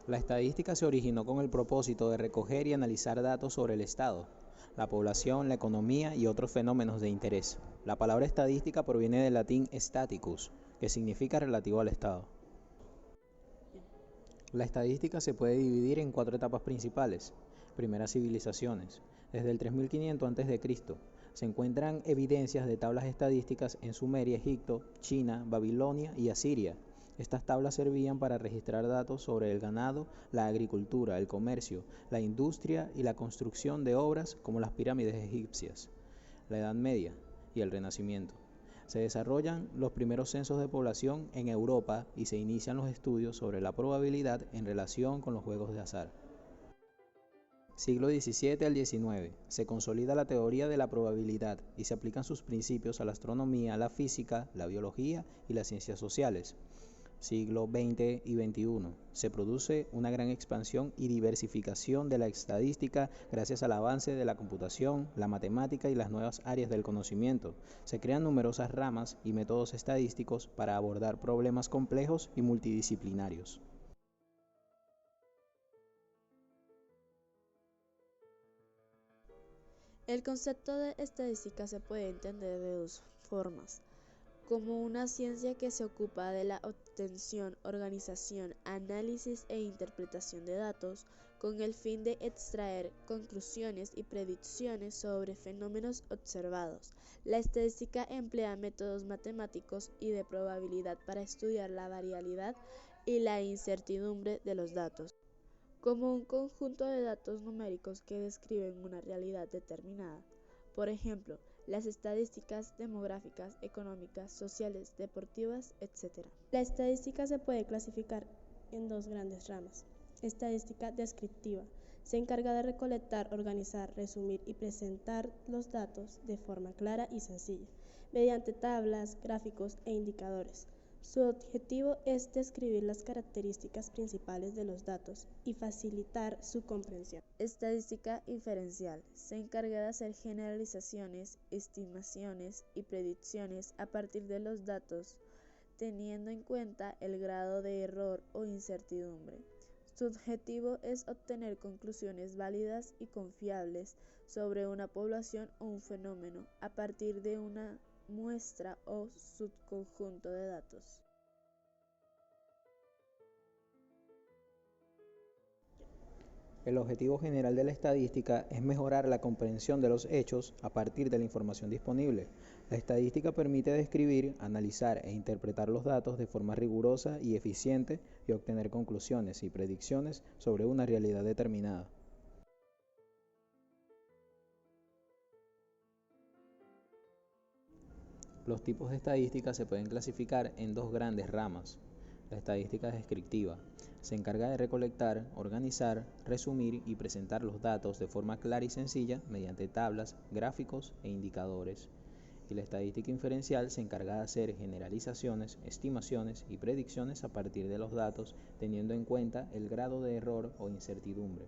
La estadística se originó con el propósito de recoger y analizar datos sobre el Estado, la población, la economía y otros fenómenos de interés. La palabra estadística proviene del latín staticus, que significa relativo al Estado. La estadística se puede dividir en 4 etapas principales. Primeras civilizaciones. Desde el 3500 a.C. se encuentran evidencias de tablas estadísticas en Sumeria, Egipto, China, Babilonia y Asiria. Estas tablas servían para registrar datos sobre el ganado, la agricultura, el comercio, la industria y la construcción de obras como las pirámides egipcias. La Edad Media y el Renacimiento. Se desarrollan los primeros censos de población en Europa y se inician los estudios sobre la probabilidad en relación con los juegos de azar. Siglo XVII al XIX. Se consolida la teoría de la probabilidad y se aplican sus principios a la astronomía, la física, la biología y las ciencias sociales. Siglo XX y XXI. Se produce una gran expansión y diversificación de la estadística gracias al avance de la computación, la matemática y las nuevas áreas del conocimiento. Se crean numerosas ramas y métodos estadísticos para abordar problemas complejos y multidisciplinarios. El concepto de estadística se puede entender de dos formas: como una ciencia que se ocupa de la obtención, organización, análisis e interpretación de datos con el fin de extraer conclusiones y predicciones sobre fenómenos observados. La estadística emplea métodos matemáticos y de probabilidad para estudiar la variabilidad y la incertidumbre de los datos, como un conjunto de datos numéricos que describen una realidad determinada. Por ejemplo, las estadísticas demográficas, económicas, sociales, deportivas, etc. La estadística se puede clasificar en dos grandes ramas. Estadística descriptiva. Se encarga de recolectar, organizar, resumir y presentar los datos de forma clara y sencilla, mediante tablas, gráficos e indicadores. Su objetivo es describir las características principales de los datos y facilitar su comprensión. Estadística inferencial. Se encarga de hacer generalizaciones, estimaciones y predicciones a partir de los datos, teniendo en cuenta el grado de error o incertidumbre. Su objetivo es obtener conclusiones válidas y confiables sobre una población o un fenómeno a partir de una muestra o subconjunto de datos. El objetivo general de la estadística es mejorar la comprensión de los hechos a partir de la información disponible. La estadística permite describir, analizar e interpretar los datos de forma rigurosa y eficiente y obtener conclusiones y predicciones sobre una realidad determinada. Los tipos de estadística se pueden clasificar en dos grandes ramas. La estadística descriptiva se encarga de recolectar, organizar, resumir y presentar los datos de forma clara y sencilla mediante tablas, gráficos e indicadores. Y la estadística inferencial se encarga de hacer generalizaciones, estimaciones y predicciones a partir de los datos, teniendo en cuenta el grado de error o incertidumbre.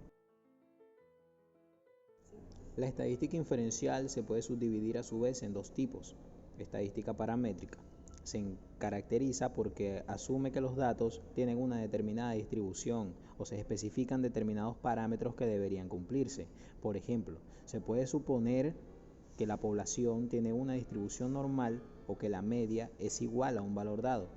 La estadística inferencial se puede subdividir a su vez en dos tipos. Estadística paramétrica. Se caracteriza porque asume que los datos tienen una determinada distribución o se especifican determinados parámetros que deberían cumplirse. Por ejemplo, se puede suponer que la población tiene una distribución normal o que la media es igual a un valor dado.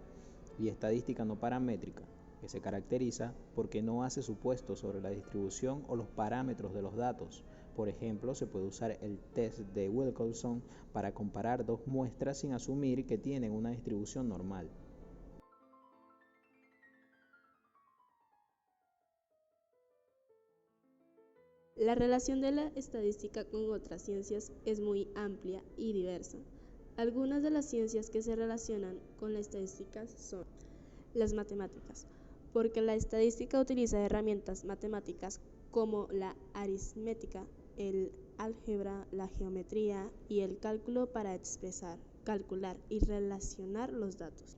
Y estadística no paramétrica, que se caracteriza porque no hace supuestos sobre la distribución o los parámetros de los datos. Por ejemplo, se puede usar el test de Wilkinson para comparar dos muestras sin asumir que tienen una distribución normal. La relación de la estadística con otras ciencias es muy amplia y diversa. Algunas de las ciencias que se relacionan con la estadística son las matemáticas, porque la estadística utiliza herramientas matemáticas como la aritmética, el álgebra, la geometría y el cálculo para expresar, calcular y relacionar los datos.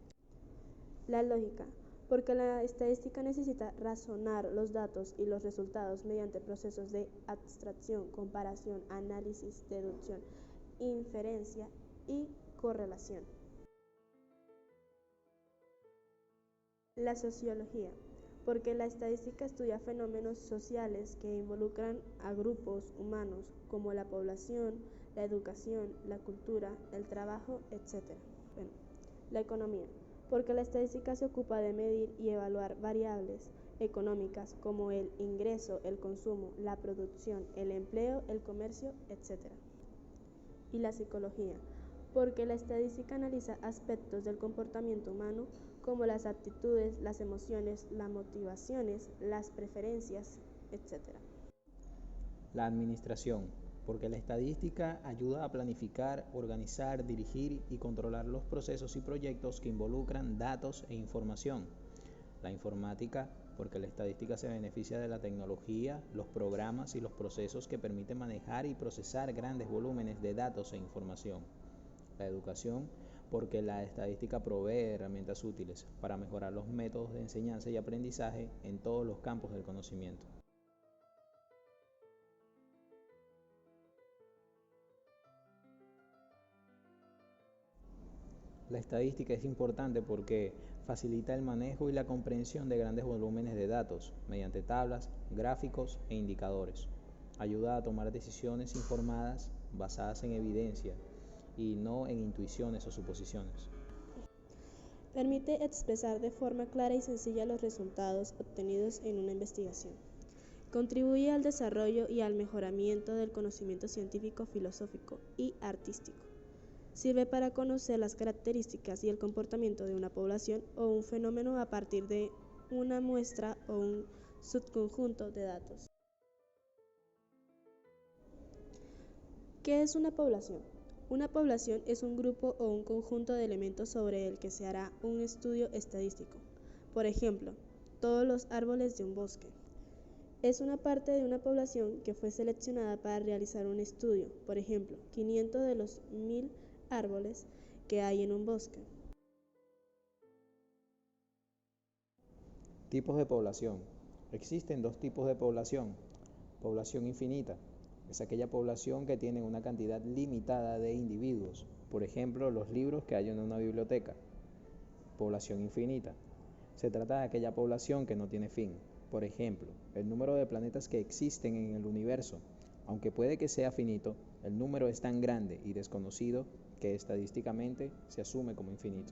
La lógica, porque la estadística necesita razonar los datos y los resultados mediante procesos de abstracción, comparación, análisis, deducción, inferencia y correlación. La sociología, porque la estadística estudia fenómenos sociales que involucran a grupos humanos como la población, la educación, la cultura, el trabajo, etc. Bueno, la economía, porque la estadística se ocupa de medir y evaluar variables económicas como el ingreso, el consumo, la producción, el empleo, el comercio, etc. Y la psicología, porque la estadística analiza aspectos del comportamiento humano como las actitudes, las emociones, las motivaciones, las preferencias, etc. La administración, porque la estadística ayuda a planificar, organizar, dirigir y controlar los procesos y proyectos que involucran datos e información. La informática, porque la estadística se beneficia de la tecnología, los programas y los procesos que permiten manejar y procesar grandes volúmenes de datos e información. La educación, porque la estadística provee herramientas útiles para mejorar los métodos de enseñanza y aprendizaje en todos los campos del conocimiento. La estadística es importante porque facilita el manejo y la comprensión de grandes volúmenes de datos mediante tablas, gráficos e indicadores. Ayuda a tomar decisiones informadas basadas en evidencia y no en intuiciones o suposiciones. Permite expresar de forma clara y sencilla los resultados obtenidos en una investigación. Contribuye al desarrollo y al mejoramiento del conocimiento científico, filosófico y artístico. Sirve para conocer las características y el comportamiento de una población o un fenómeno a partir de una muestra o un subconjunto de datos. ¿Qué es una población? Una población es un grupo o un conjunto de elementos sobre el que se hará un estudio estadístico. Por ejemplo, todos los árboles de un bosque. Es una parte de una población que fue seleccionada para realizar un estudio, por ejemplo, 500 de los 1000 árboles que hay en un bosque. Tipos de población. Existen dos tipos de población. Población infinita. Es aquella población que tiene una cantidad limitada de individuos, por ejemplo, los libros que hay en una biblioteca. Población infinita. Se trata de aquella población que no tiene fin, por ejemplo, el número de planetas que existen en el universo. Aunque puede que sea finito, el número es tan grande y desconocido que estadísticamente se asume como infinito.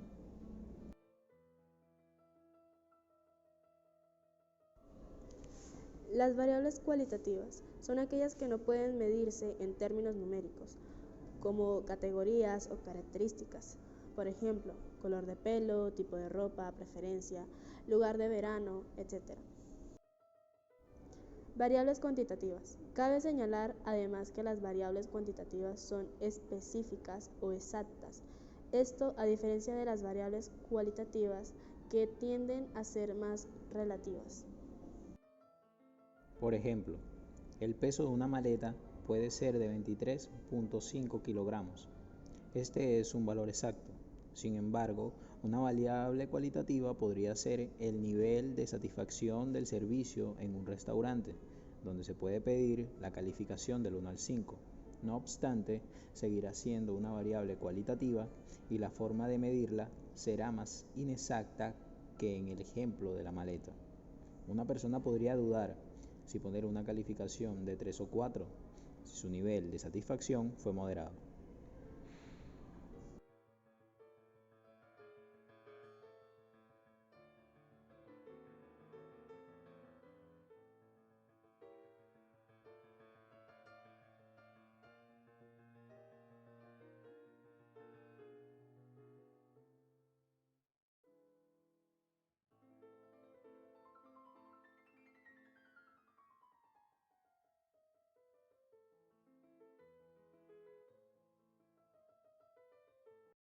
Las variables cualitativas son aquellas que no pueden medirse en términos numéricos, como categorías o características. Por ejemplo, color de pelo, tipo de ropa, preferencia, lugar de verano, etc. Variables cuantitativas. Cabe señalar además que las variables cuantitativas son específicas o exactas. Esto a diferencia de las variables cualitativas que tienden a ser más relativas. Por ejemplo, el peso de una maleta puede ser de 23.5 kilogramos. Este es un valor exacto. Sin embargo, una variable cualitativa podría ser el nivel de satisfacción del servicio en un restaurante, donde se puede pedir la calificación del 1 al 5. No obstante, seguirá siendo una variable cualitativa y la forma de medirla será más inexacta que en el ejemplo de la maleta. Una persona podría dudar si poner una calificación de 3 o 4, si su nivel de satisfacción fue moderado.